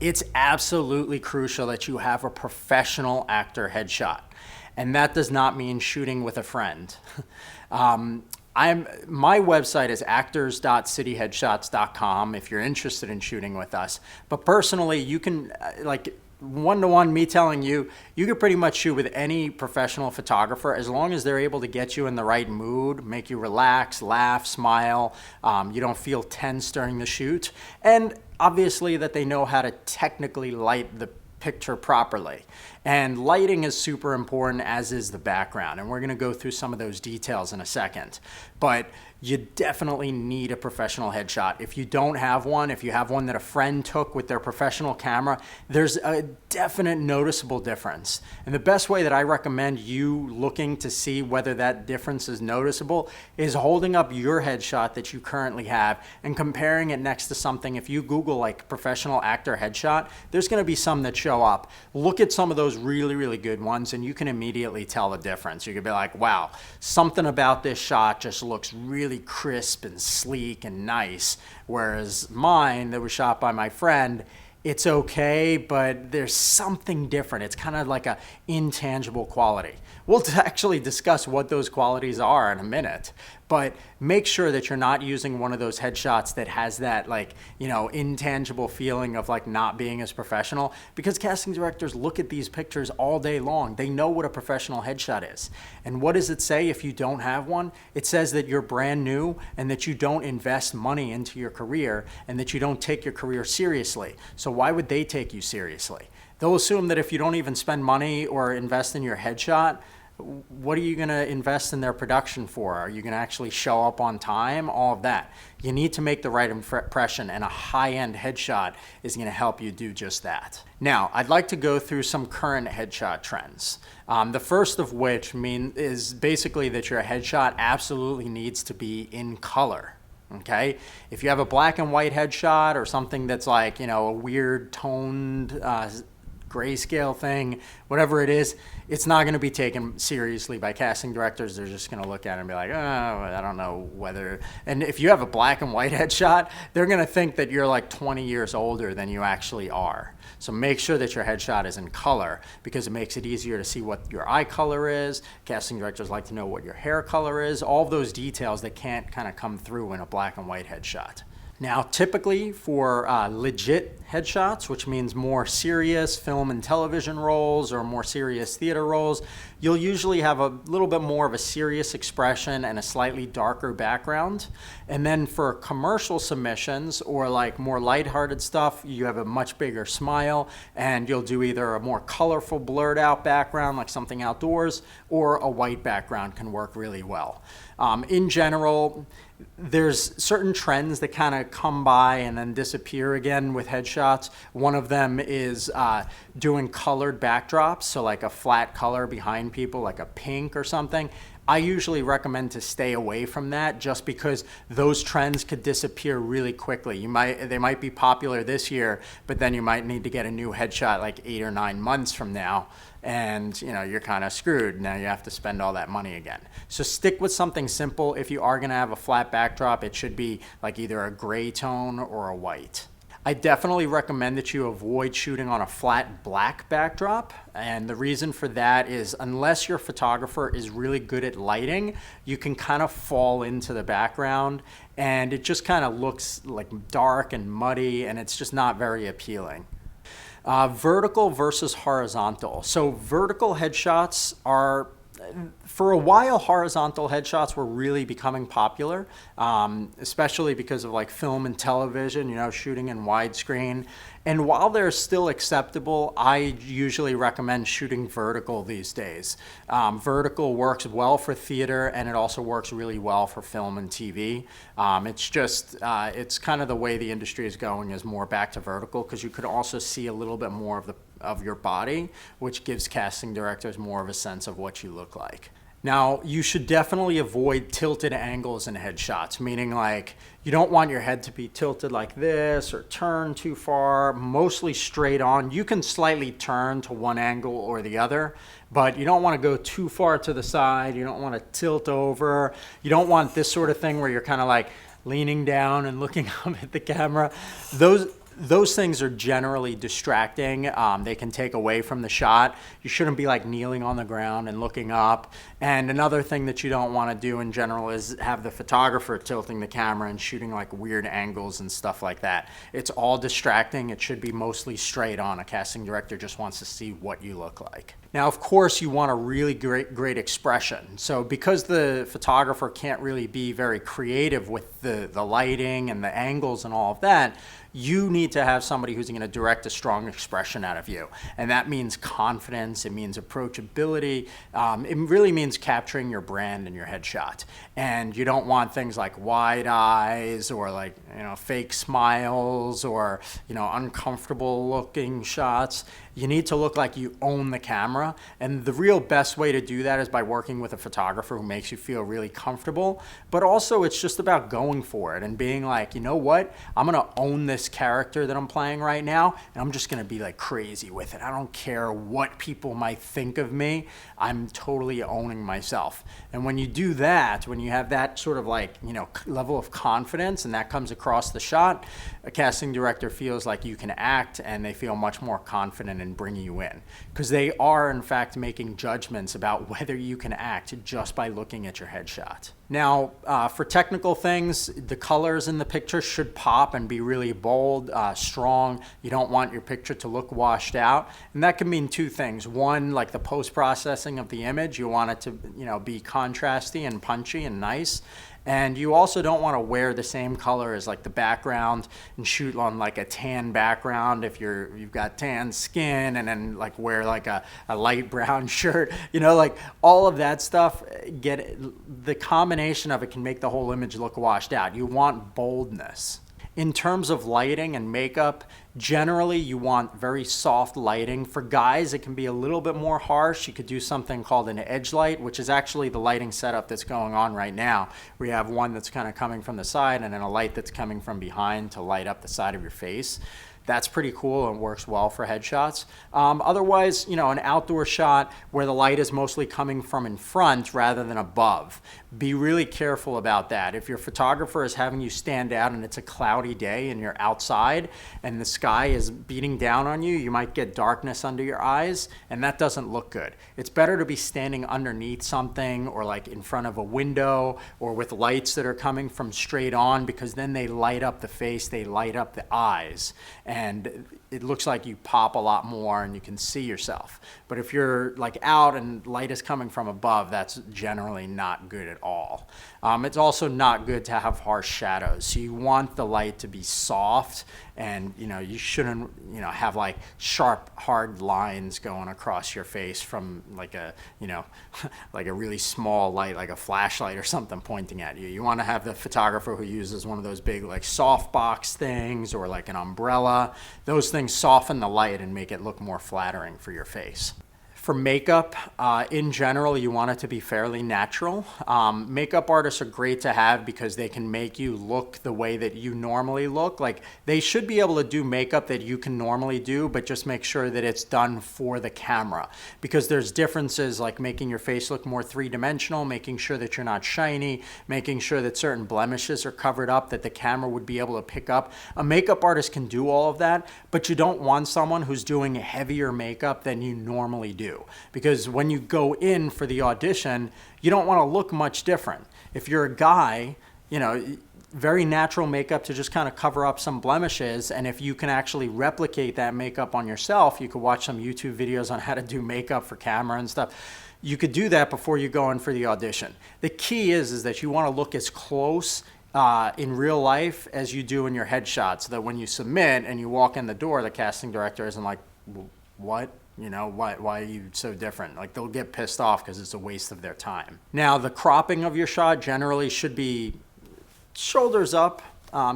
it's absolutely crucial that you have a professional actor headshot. And that does not mean shooting with a friend. My website is actors.cityheadshots.com if you're interested in shooting with us. But personally, you can, like, one-to-one, me telling you, you can pretty much shoot with any professional photographer as long as they're able to get you in the right mood, make you relax, laugh, smile, you don't feel tense during the shoot, and obviously that they know how to technically light the picture properly. And lighting is super important, as is the background, and we're going to go through some of those details in a second. But you definitely need a professional headshot. If you don't have one, if you have one that a friend took with their professional camera, there's a definite noticeable difference. And the best way that I recommend you looking to see whether that difference is noticeable is holding up your headshot that you currently have and comparing it next to something. If you Google like professional actor headshot, there's going to be some that show up. Look at some of those really, really good ones and you can immediately tell the difference. You could be like, wow, something about this shot just looks really crisp and sleek and nice, whereas mine that was shot by my friend, it's okay, but there's something different. It's kind of like a intangible quality. We'll actually discuss what those qualities are in a minute, but make sure that you're not using one of those headshots that has that, like, you know, intangible feeling of like not being as professional, because casting directors look at these pictures all day long. They know what a professional headshot is. And what does it say if you don't have one? It says that you're brand new and that you don't invest money into your career and that you don't take your career seriously. So why would they take you seriously? They'll assume that if you don't even spend money or invest in your headshot, what are you going to invest in their production for? Are you going to actually show up on time? All of that. You need to make the right impression, and a high-end headshot is going to help you do just that. Now, I'd like to go through some current headshot trends. The first of which is basically that your headshot absolutely needs to be in color. Okay, if you have a black and white headshot or something that's like, you know, a weird toned grayscale thing, whatever it is, it's not going to be taken seriously by casting directors. They're just going to look at it and be like, oh, I don't know whether. And if you have a black and white headshot, they're going to think that you're like 20 years older than you actually are. So make sure that your headshot is in color, because it makes it easier to see what your eye color is. Casting directors like to know what your hair color is. All of those details that can't kind of come through in a black and white headshot. Now, typically for legit headshots, which means more serious film and television roles or more serious theater roles, you'll usually have a little bit more of a serious expression and a slightly darker background. And then for commercial submissions or like more lighthearted stuff, you have a much bigger smile, and you'll do either a more colorful blurred out background like something outdoors, or a white background can work really well. In general, there's certain trends that kind of come by and then disappear again with headshots. One of them is doing colored backdrops, so like a flat color behind people, like a pink or something. I usually recommend to stay away from that, just because those trends could disappear really quickly. They might be popular this year, but then you might need to get a new headshot like 8 or 9 months from now, and you know, you're kind of screwed. Now you have to spend all that money again. So stick with something simple. If you are going to have a flat backdrop, it should be like either a gray tone or a white. I definitely recommend that you avoid shooting on a flat black backdrop, and the reason for that is unless your photographer is really good at lighting, you can kind of fall into the background and it just kind of looks like dark and muddy, and it's just not very appealing. Vertical versus horizontal. So vertical headshots are, for a while, horizontal headshots were really becoming popular, especially because of like film and television, you know, shooting in widescreen. And while they're still acceptable, I usually recommend shooting vertical these days. Vertical works well for theater, and it also works really well for film and TV. It's kind of the way the industry is going, is more back to vertical, because you could also see a little bit more of your body, which gives casting directors more of a sense of what you look like. Now, you should definitely avoid tilted angles in headshots, meaning like you don't want your head to be tilted like this or turned too far, mostly straight on. You can slightly turn to one angle or the other, but you don't want to go too far to the side. You don't want to tilt over. You don't want this sort of thing where you're kind of like leaning down and looking up at the camera. those things are generally distracting. They can take away from the shot. You shouldn't be like kneeling on the ground and looking up. And another thing that you don't want to do in general is have the photographer tilting the camera and shooting like weird angles and stuff like that. It's all distracting. It should be mostly straight on. A casting director just wants to see what you look like. Now, of course, you want a really great expression. So because the photographer can't really be very creative with the lighting and the angles and all of that, you need to have somebody who's going to direct a strong expression out of you. And that means confidence, it means approachability, it really means capturing your brand in your headshot. And you don't want things like wide eyes or like, fake smiles or, uncomfortable looking shots. You need to look like you own the camera. And the real best way to do that is by working with a photographer who makes you feel really comfortable. But also it's just about going for it and being like, you know what? I'm going to own this character that I'm playing right now, and I'm just going to be like crazy with it. I don't care what people might think of me. I'm totally owning myself. And when you do that, when you have that sort of like, level of confidence and that comes across the shot, a casting director feels like you can act and they feel much more confident in bringing you in, because they are in fact making judgments about whether you can act just by looking at your headshot. Now, for technical things, the colors in the picture should pop and be really bold, strong. You don't want your picture to look washed out. And that can mean two things. One, like the post-processing of the image, you want it to, be contrasty and punchy and nice. And you also don't want to wear the same color as like the background and shoot on like a tan background if you've got tan skin, and then like wear like a light brown shirt, like all of that stuff. The combination of it can make the whole image look washed out. You want boldness. In terms of lighting and makeup, generally you want very soft lighting. For guys, it can be a little bit more harsh. You could do something called an edge light, which is actually the lighting setup that's going on right now. We have one that's kind of coming from the side and then a light that's coming from behind to light up the side of your face. That's pretty cool and works well for headshots. Otherwise, an outdoor shot where the light is mostly coming from in front rather than above. Be really careful about that. If your photographer is having you stand out and it's a cloudy day and you're outside and the sky is beating down on you, you might get darkness under your eyes, and that doesn't look good. It's better to be standing underneath something or like in front of a window or with lights that are coming from straight on, because then they light up the face, they light up the eyes, and it looks like you pop a lot more and you can see yourself. But if you're like out and light is coming from above, that's generally not good at all. It's also not good to have harsh shadows. So you want the light to be soft, and you shouldn't have like sharp, hard lines going across your face from like a like a really small light, like a flashlight or something pointing at you. You want to have the photographer who uses one of those big like softbox things or like an umbrella. Those things soften the light and make it look more flattering for your face. For makeup, in general, you want it to be fairly natural. Makeup artists are great to have because they can make you look the way that you normally look. Like, they should be able to do makeup that you can normally do, but just make sure that it's done for the camera. Because there's differences like making your face look more three-dimensional, making sure that you're not shiny, making sure that certain blemishes are covered up that the camera would be able to pick up. A makeup artist can do all of that, but you don't want someone who's doing heavier makeup than you normally do. Because when you go in for the audition, you don't want to look much different. If you're a guy, very natural makeup to just kind of cover up some blemishes, and if you can actually replicate that makeup on yourself, you could watch some YouTube videos on how to do makeup for camera and stuff. You could do that before you go in for the audition. The key is that you want to look as close in real life as you do in your headshot, so that when you submit and you walk in the door, the casting director isn't like, what? Why are you so different? Like, they'll get pissed off because it's a waste of their time. Now, the cropping of your shot generally should be shoulders up.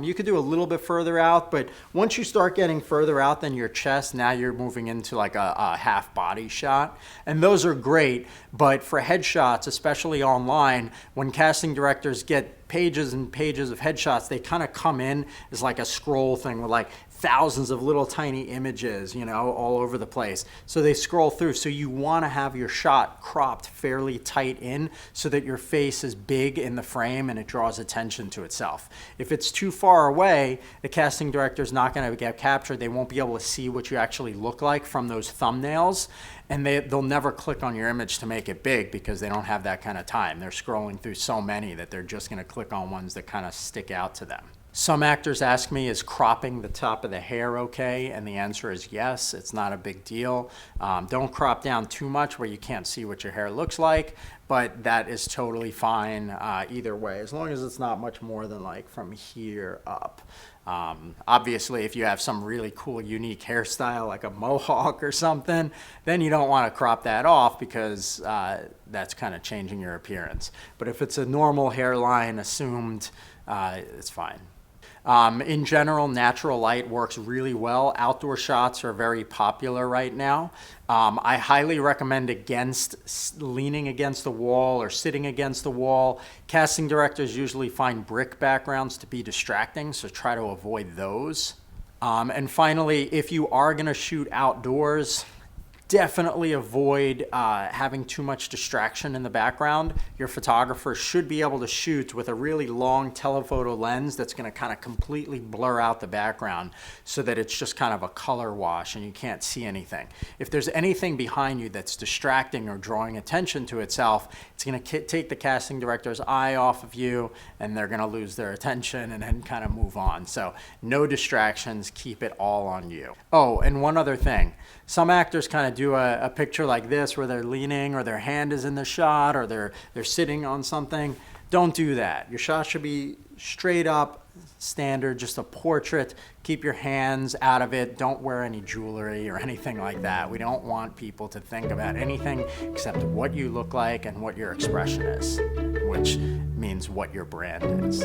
You could do a little bit further out, but once you start getting further out than your chest, now you're moving into like a half body shot. And those are great, but for headshots, especially online, when casting directors get pages and pages of headshots, they kind of come in as like a scroll thing with like thousands of little tiny images, you know, all over the place. So they scroll through. So you want to have your shot cropped fairly tight in so that your face is big in the frame and it draws attention to itself. If it's too far away, the casting director is not going to get captured. They won't be able to see what you actually look like from those thumbnails, and they'll never click on your image to make it big because they don't have that kind of time. They're scrolling through so many that they're just going to click on ones that kind of stick out to them. Some actors ask me, is cropping the top of the hair okay? And the answer is yes, it's not a big deal. Don't crop down too much where you can't see what your hair looks like, but that is totally fine either way, as long as it's not much more than like from here up. Obviously, if you have some really cool, unique hairstyle, like a mohawk or something, then you don't want to crop that off because that's kind of changing your appearance. But if it's a normal hairline assumed, it's fine. In general, natural light works really well. Outdoor shots are very popular right now. I highly recommend against leaning against the wall or sitting against the wall. Casting directors usually find brick backgrounds to be distracting, so try to avoid those. And finally, if you are going to shoot outdoors, definitely avoid having too much distraction in the background. Your photographer should be able to shoot with a really long telephoto lens that's going to kind of completely blur out the background so that it's just kind of a color wash and you can't see anything. If there's anything behind you that's distracting or drawing attention to itself, it's going to take the casting director's eye off of you and they're going to lose their attention and then kind of move on. So no distractions, keep it all on you. Oh, and one other thing. Some actors kind of do a picture like this where they're leaning or their hand is in the shot or they're sitting on something. Don't do that. Your shot should be straight up, standard, just a portrait. Keep your hands out of it. Don't wear any jewelry or anything like that. We don't want people to think about anything except what you look like and what your expression is, which means what your brand is.